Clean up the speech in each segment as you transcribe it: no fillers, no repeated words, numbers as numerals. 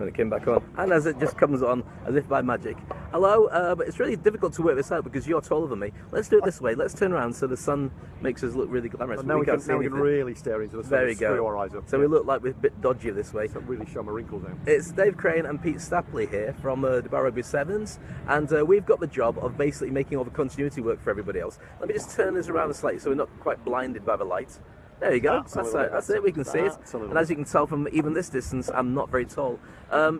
And then it came back on. And as it just comes on, as if by magic. Hello, but it's really difficult to work this out because you're taller than me. Let's do it this way. Let's turn around so the sun makes us look really glamorous. Now we can really stare into the sun. There we go. Our eyes up. So we look like we're a bit dodgy this way. So really show my wrinkles out. It's Dave Crane and Pete Stapley here from Dubai Rugby Sevens, and we've got the job of basically making all the continuity work for everybody else. Let me just turn this around slightly so we're not quite blinded by the light. There you go. That's it. We can see it. And as you can tell from even this distance, I'm not very tall.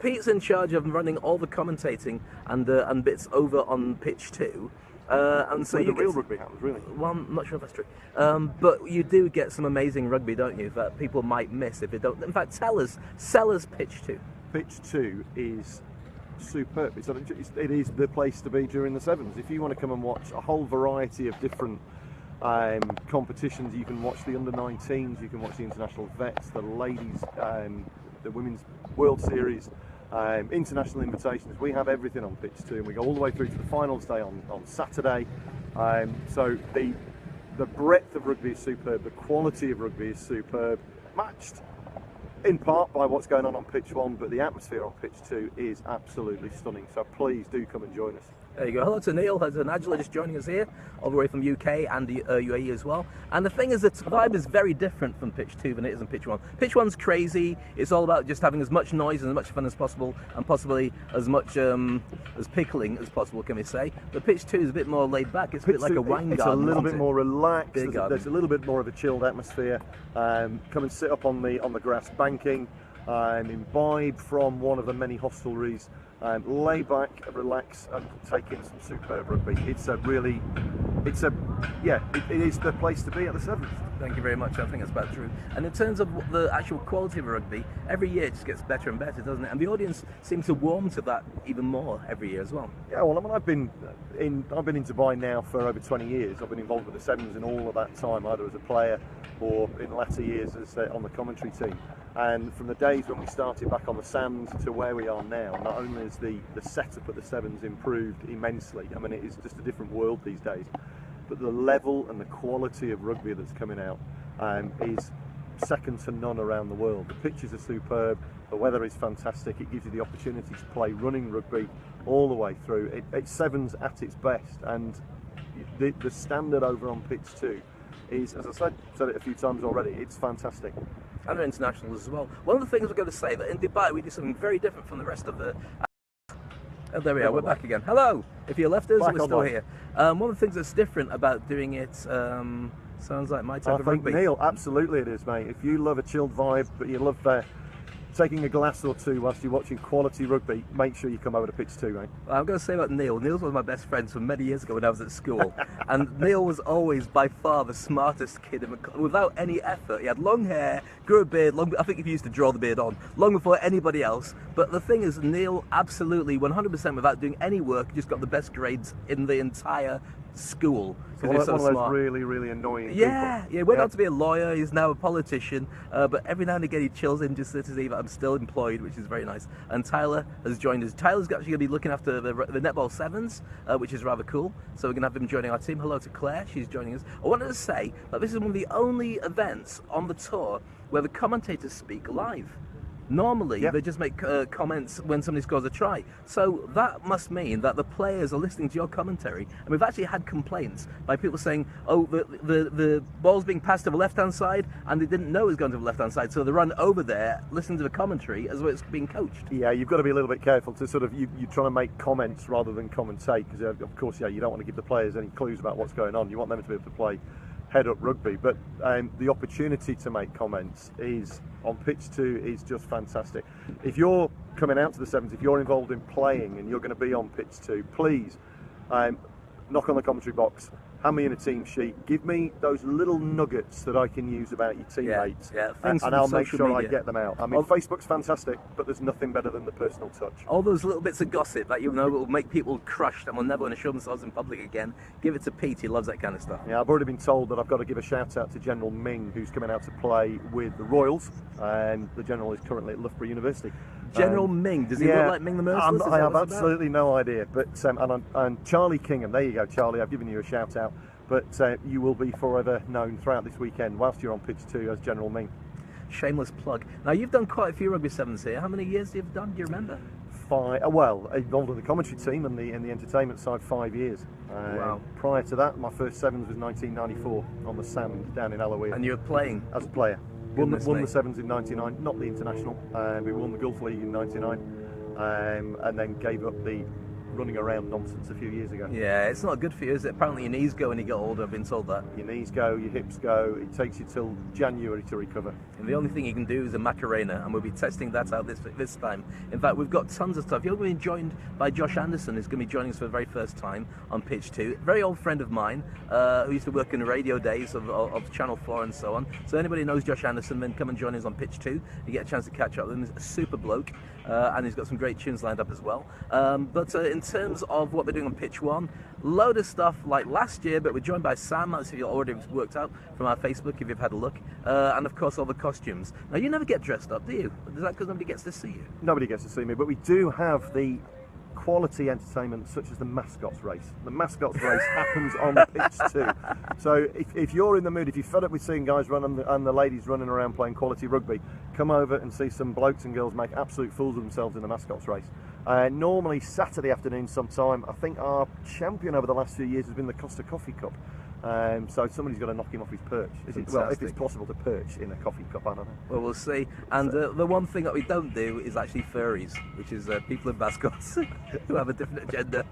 Pete's in charge of running all the commentating and bits over on pitch 2. And so the real rugby happens, really. Well, I'm not sure if that's true. But you do get some amazing rugby, don't you, that people might miss if they don't. In fact, sell us pitch 2. Pitch 2 is superb. It is the place to be during the Sevens. If you want to come and watch a whole variety of different competitions, you can watch the under-19s, you can watch the international vets, the ladies, the women's World Series, international invitations. We have everything on pitch 2, and we go all the way through to the finals day on Saturday. So the breadth of rugby is superb, the quality of rugby is superb, matched in part by what's going on pitch 1, but the atmosphere on pitch 2 is absolutely stunning. So please do come and join us. There you go. Hello to Neil and Angela just joining us here, all the way from UK and the UAE as well. And the thing is that the vibe is very different from pitch 2 than it is in pitch 1. Pitch 1's crazy. It's all about just having as much noise and as much fun as possible, and possibly as much as pickling as possible, can we say. But pitch 2 is a bit more laid back. It's a bit like a wine garden. It's a little bit more relaxed. There's a little bit more of a chilled atmosphere. Come and sit up on the grass banking, imbibe from one of the many hostelries. Lay back, relax, and take in some superb rugby. It is the place to be at the Sevens. Thank you very much. I think that's about true. And in terms of the actual quality of rugby, every year it just gets better and better, doesn't it? And the audience seems to warm to that even more every year as well. Yeah, well, I mean, I've been in Dubai now for over 20 years. I've been involved with the Sevens in all of that time, either as a player or in latter years as on the commentary team. And from the days when we started back on the sand to where we are now, not only has the setup at the Sevens improved immensely, I mean, it is just a different world these days, but the level and the quality of rugby that's coming out is second to none around the world. The pitches are superb, the weather is fantastic, it gives you the opportunity to play running rugby all the way through. It's Sevens at its best, and the standard over on pitch 2 is, as I said it a few times already, it's fantastic. And they're internationals as well. One of the things we're going to say that in Dubai we do something very different from the rest of the... Oh, there we are, we're back again. Hello! If you left us, we're still here. One of the things that's different about doing it, sounds like my type of rugby. Neil, absolutely it is, mate. If you love a chilled vibe, but you love taking a glass or two whilst you're watching quality rugby, make sure you come over to pitch 2, mate. Well, I'm going to say about Neil. Neil's one of my best friends from many years ago when I was at school. And Neil was always by far the smartest kid in the, without any effort. He had long hair, grew a beard, I think he used to draw the beard on, long before anybody else. But the thing is, Neil absolutely 100% without doing any work just got the best grades in the entire school. So one of those really annoying people. Yeah, went on to be a lawyer, he's now a politician, but every now and again he chills in just to see that I'm still employed, which is very nice. And Tyler has joined us. Tyler's actually going to be looking after the netball Sevens, which is rather cool, so we're going to have him joining our team. Hello to Claire, she's joining us. I wanted to say that this is one of the only events on the tour where the commentators speak live. Normally, they just make comments when somebody scores a try. So that must mean that the players are listening to your commentary. And we've actually had complaints by people saying, oh, the ball's being passed to the left-hand side, and they didn't know it was going to the left-hand side, so they run over there, listening to the commentary as though it's being coached. Yeah, you've got to be a little bit careful to sort of, you're trying to make comments rather than commentate, because of course, you don't want to give the players any clues about what's going on. You want them to be able to play head-up rugby, but the opportunity to make comments is on pitch 2 is just fantastic. If you're coming out to the Sevens, if you're involved in playing and you're going to be on pitch 2, please knock on the commentary box, hand me in a team sheet, give me those little nuggets that I can use about your teammates, and I'll make sure I get them out. I mean, Facebook's fantastic, but there's nothing better than the personal touch. All those little bits of gossip that you know will make people crushed and will never want to show themselves in public again, give it to Pete, he loves that kind of stuff. Yeah, I've already been told that I've got to give a shout out to General Ming, who's coming out to play with the Royals, and the General is currently at Loughborough University. General Ming, does he look like Ming the Merciless? I have absolutely no idea, but and Charlie Kingham, there you go, Charlie, I've given you a shout out, but you will be forever known throughout this weekend whilst you're on pitch 2 as General Ming. shameless plug. Now, you've done quite a few rugby sevens here. How many years have you done? Do you remember? Well, involved in the commentary team and in the entertainment side 5 years. Wow. Prior to that, my first sevens was 1994 on the sand down in Alloway. And you were playing? As a player. Won the sevens in 99, not the international. We won the Gulf League in 99, and then gave up the running around nonsense a few years ago. Yeah, it's not good for you, is it? Apparently your knees go when you get older, I've been told that. Your knees go, your hips go, it takes you till January to recover. And the only thing you can do is a Macarena, and we'll be testing that out this time. In fact, we've got tons of stuff. You're going to be joined by Josh Anderson, who's going to be joining us for the very first time on Pitch 2. Very old friend of mine, who used to work in the radio days of Channel 4 and so on. So anybody who knows Josh Anderson, then come and join us on Pitch 2. You get a chance to catch up with him. He's a super bloke, and he's got some great tunes lined up as well. But in terms of what they're doing on Pitch 1, load of stuff like last year, but we're joined by Sam, that's if you've already worked out from our Facebook, if you've had a look, and of course all the costumes. Now, you never get dressed up, do you? Is that because nobody gets to see you? Nobody gets to see me, but we do have the quality entertainment such as the mascots race. The mascots race happens on Pitch 2. So if you're in the mood, if you're fed up with seeing guys run and the ladies running around playing quality rugby, come over and see some blokes and girls make absolute fools of themselves in the mascots race. Normally Saturday afternoon sometime. I think our champion over the last few years has been the Costa Coffee Cup. So somebody's got to knock him off his perch. Well, if it's possible to perch in a coffee cup, I don't know. Well, we'll see. And the one thing that we don't do is actually furries, which is people in mascots who have a different agenda.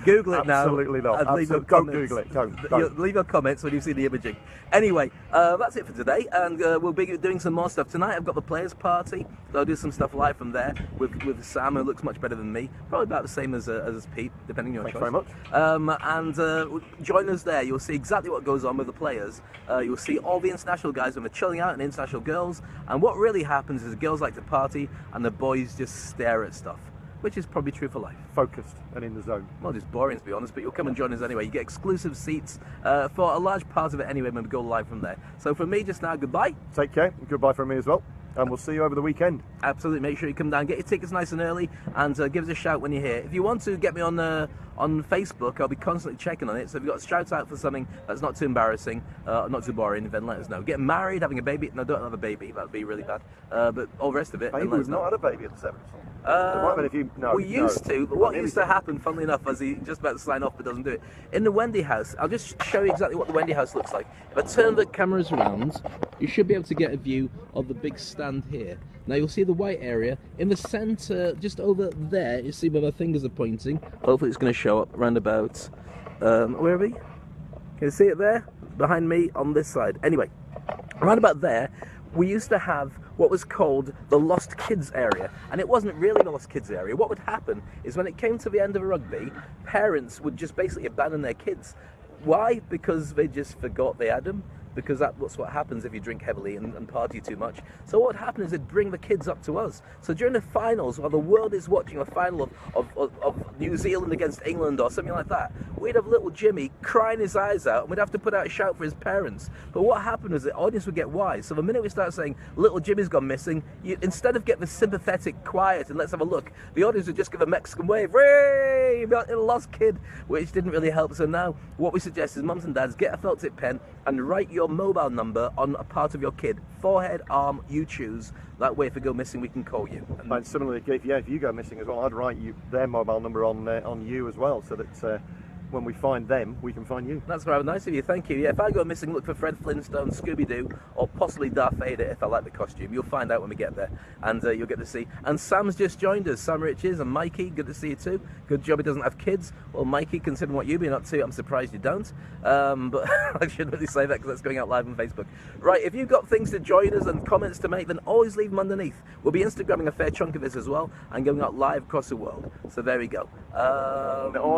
Google it now. Absolutely not. Don't Google it. Don't. Leave your comments when you see the imaging. Anyway, that's it for today, and we'll be doing some more stuff tonight. I've got the players' party. So I'll do some stuff live from there with Sam, who looks much better than me. Probably about the same as Pete, depending on your choice. Thanks very much. And join us there. You'll see exactly what goes on with the players. You'll see all the international guys when they're chilling out and international girls. And what really happens is the girls like to party and the boys just stare at stuff, which is probably true for life. Focused and in the zone. Well, just boring to be honest, but you'll come and join us anyway. You get exclusive seats for a large part of it anyway when we go live from there. So from me just now, goodbye. Take care. Goodbye from me as well. And we'll see you over the weekend. Absolutely. Make sure you come down, get your tickets nice and early, and give us a shout when you're here. If you want to get me on Facebook, I'll be constantly checking on it. So if you've got a shout out for something that's not too embarrassing, not too boring, then let us know. Getting married, having a baby. No, don't have a baby. That would be really bad. But all the rest of it, Baby, then let us we've know. not had a baby at the sevens. We used to, but what used to happen, funnily enough, as he just about to sign off but doesn't do it, in the Wendy house, I'll just show you exactly what the Wendy house looks like. If I turn the cameras around, you should be able to get a view of the big stand here. Now you'll see the white area in the centre, just over there. You see where my fingers are pointing. Hopefully it's going to show up around about. Where are we? Can you see it there? Behind me on this side. Anyway, around about there, we used to have what was called the Lost Kids area, and it wasn't really the Lost Kids area. What would happen is when it came to the end of rugby, parents would just basically abandon their kids. Why? Because they just forgot they had them. Because that's what happens if you drink heavily and party too much. So what would happen is they'd bring the kids up to us. So during the finals, while the world is watching a final of New Zealand against England or something like that, we'd have little Jimmy crying his eyes out, and we'd have to put out a shout for his parents. But what happened is the audience would get wise. So the minute we start saying, little Jimmy's gone missing, instead of get the sympathetic quiet and let's have a look, the audience would just give a Mexican wave, "Ray! A lost kid," which didn't really help. So now what we suggest is mums and dads, get a felt tip pen and write your mobile number on a part of your kid. Forehead, arm, you choose. That way if they go missing, we can call you. And similarly, if you go missing as well, I'd write their mobile number on you as well, so that when we find them, we can find you. That's rather nice of you, thank you. Yeah, if I go missing, look for Fred Flintstone, Scooby-Doo, or possibly Darth Vader if I like the costume. You'll find out when we get there, and you'll get to see. And Sam's just joined us, Sam Riches and Mikey, good to see you too. Good job he doesn't have kids. Well, Mikey, considering what you've been up to, I'm surprised you don't. But I shouldn't really say that because that's going out live on Facebook. Right, if you've got things to join us and comments to make, then always leave them underneath. We'll be Instagramming a fair chunk of this as well, and going out live across the world. So there we go.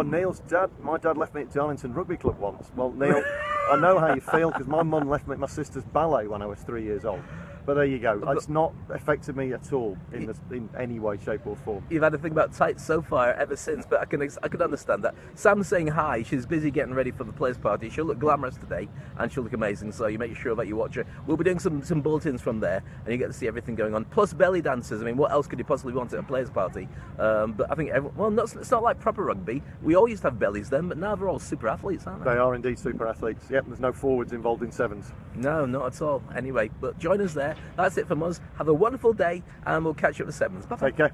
Neil's dad, my dad left me at Darlington Rugby Club once. Well, Neil, I know how you feel because my mum left me at my sister's ballet when I was 3 years old. But there you go. It's not affected me at all in any way, shape or form. You've had to think about tights so far ever since, but I can understand that. Sam's saying hi. She's busy getting ready for the players' party. She'll look glamorous today, and she'll look amazing. So you make sure that you watch her. We'll be doing some bulletins from there, and you get to see everything going on. Plus belly dancers. I mean, what else could you possibly want at a players' party? But I think it's not like proper rugby. We all used to have bellies then, but now they're all super athletes, aren't they? They are indeed super athletes. Yep. There's no forwards involved in sevens. No, not at all. Anyway, but join us there. there. That's it from us. Have a wonderful day, and we'll catch you at the sevens. Bye. Take care.